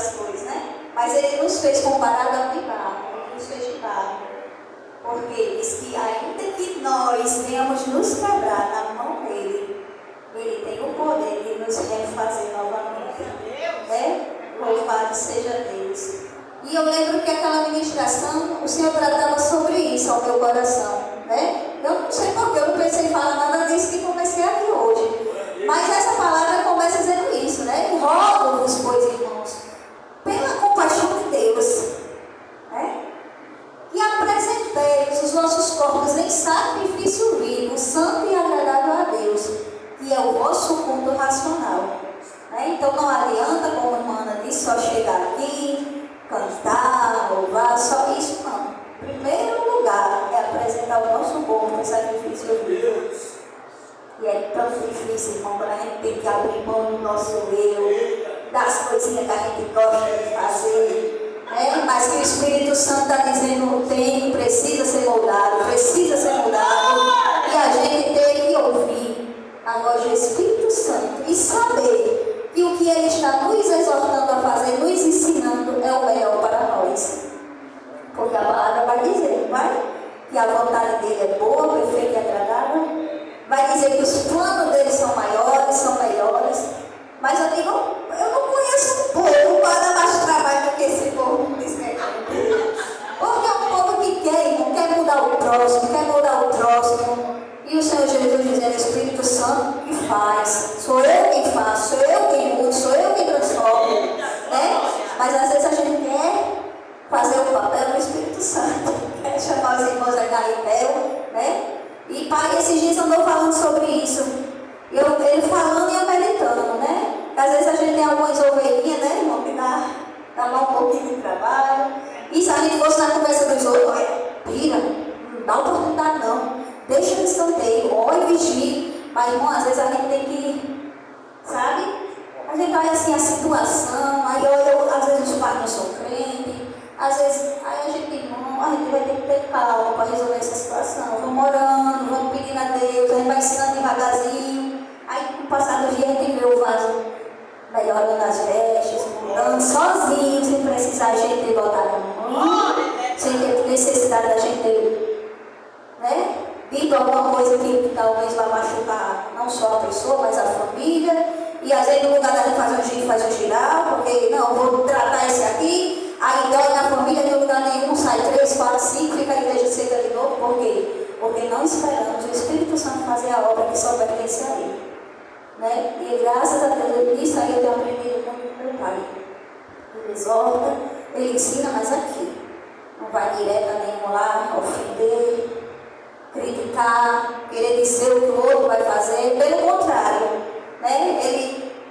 das coisas, né? Mas ele nos fez comparado de barro, ele nos fez de barro. Porque diz que ainda que nós venhamos nos quebrar na mão dele, ele tem o poder de nos refazer novamente. Né? Louvado seja Deus. E eu lembro que aquela ministração, o Senhor tratava sobre isso ao meu coração. Né? Eu não sei porquê, eu não pensei em falar nada disso que comecei aqui hoje. Mas essa palavra começa dizendo isso, né? Rogo-vos, pois, irmãos, pela compaixão de Deus, né? Que apresenteis os vossos corpos em sacrifício vivo, santo e agradável a Deus, que é o vosso culto racional. Né? Então não adianta, como a irmã Ana disse, só chegar aqui, cantar, louvar, só isso não. Primeiro lugar é apresentar o nosso corpo em sacrifício vivo. E é tão difícil, irmão, quando a gente tem que abrir mão do nosso eu, das coisinhas que a gente gosta de fazer. Mas que o Espírito Santo está dizendo, precisa ser moldado, e a gente tem que ouvir a voz do Espírito Santo e saber que o que Ele está nos exortando a fazer, nos ensinando, é o melhor para nós. Porque a palavra vai dizer, vai? Que a vontade dele é boa, perfeita e agradável. Vai dizer que os planos dele são maiores, são melhores. Mas eu digo, eu não conheço um povo para dar mais trabalho do que esse povo diz que é. Porque é um povo que quer mudar o próximo. E o Senhor Jesus dizendo, Espírito Santo, que faz? Sou eu quem faço, sou eu quem mudo, sou eu quem transformo. Né? Mas às vezes a gente quer fazer o papel do Espírito Santo. Quer chamar os irmãos a carretel, né? E pai, esses dias andou falando sobre isso. Ele falando e eu meditando, né? Às vezes a gente tem algumas ovelhinhas, né, irmão, que dá lá um pouquinho de trabalho. E se a gente fosse na conversa dos outros, olha, pira, não dá oportunidade não. Deixa no escanteio, olha e vigie. Mas, irmão, às vezes a gente tem que, sabe? A gente olha assim a situação, aí olha, às vezes os pais não são crentes, às vezes, aí a gente vai ter que ter calma para resolver essa situação. Vamos orando, vamos pedindo a Deus, a gente vai ensinando devagarzinho. Aí, com o passar do dia, a gente vê o vaso melhorando as vestes, mudando sozinho, sem precisar a gente botar na mão, sem ter necessidade da gente, né? Dito alguma coisa que talvez vá machucar não só a pessoa, mas a família. E às vezes, no lugar da gente fazer um giro, faz um giral, porque não, vou tratar esse aqui, aí dói na família, de lugar nenhum, sai 3, 4, 5, fica a igreja seca de novo. Por quê? Porque não esperamos o Espírito Santo fazer a obra que só pertence a Ele. Né? E graças a Deus, isso aí eu tenho aprendido muito com meu pai. Ele exorta, ele ensina, mas aqui. Não vai direto a nenhum lá, ofender, criticar, querer dizer o que o outro vai fazer. Pelo contrário. Né?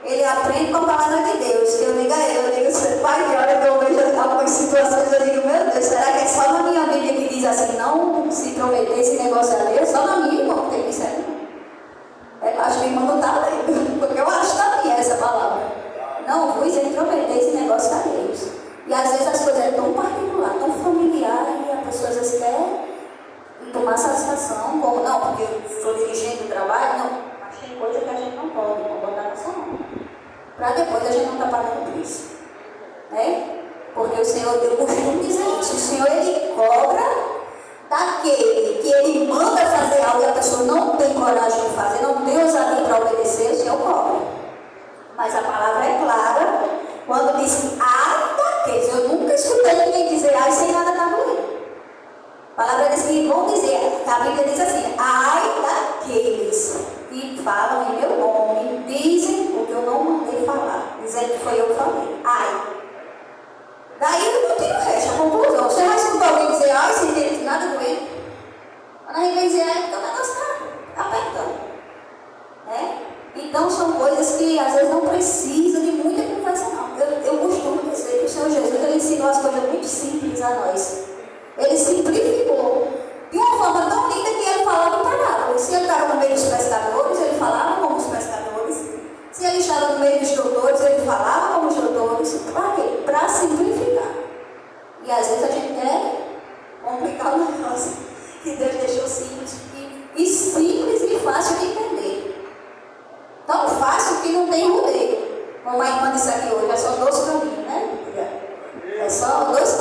Ele aprende com a palavra de Deus. Que eu digo a ele, pai, que hora que eu vejo algumas situações, eu digo, meu Deus, será que é só na minha Bíblia que diz assim, não se intrometer esse negócio ali? É só na minha, irmão, que tem isso aí. Acho que o irmão não está lendo, porque eu acho que está minha essa palavra. Não vos intrometer esse negócio a Deus. E às vezes as coisas são tão particulares, tão familiares, e a pessoa às vezes quer tomar satisfação, como não, porque eu estou dirigindo o trabalho, não. Tem coisa que a gente não pode botar na sua mão. Para depois a gente não está pagando por isso. Né? Porque o Senhor, eu costumo dizer isso, o Senhor ele cobra daquele que ele manda fazer algo e a pessoa não tem coragem de fazer, não tem ousadia para obedecer, o Senhor cobra. Mas a palavra é clara quando diz ai daqueles. Eu nunca escutei ninguém dizer ai sem nada estar doendo. A palavra diz que vão dizer, a Bíblia diz assim, ai daqueles que falam em meu nome, dizem o que eu não mandei falar, dizendo que foi eu que falei. Ai. Daí eu não tenho resto, a conclusão. Você vai escutar alguém dizer ai sem ter nada doendo? Quando a gente vem dizer ai, então o negócio está apertando. Né? Então são coisas que às vezes não precisa de muita conversa não. Eu costumo dizer que o Senhor Jesus ele ensinou as coisas muito simples a nós. Ele simplificou de uma forma tão linda que ele falava em parábolas. Se ele estava no meio dos pescadores, ele falava como os pescadores. Se ele estava no meio dos doutores, ele falava como os doutores. Para quê? Para simplificar. E às vezes a gente quer complicar o negócio que Deus deixou simples e fácil de entender. Tão fácil que não tem rodeio. Como a irmã disse aqui hoje, é só 12 caminhos, né? só 2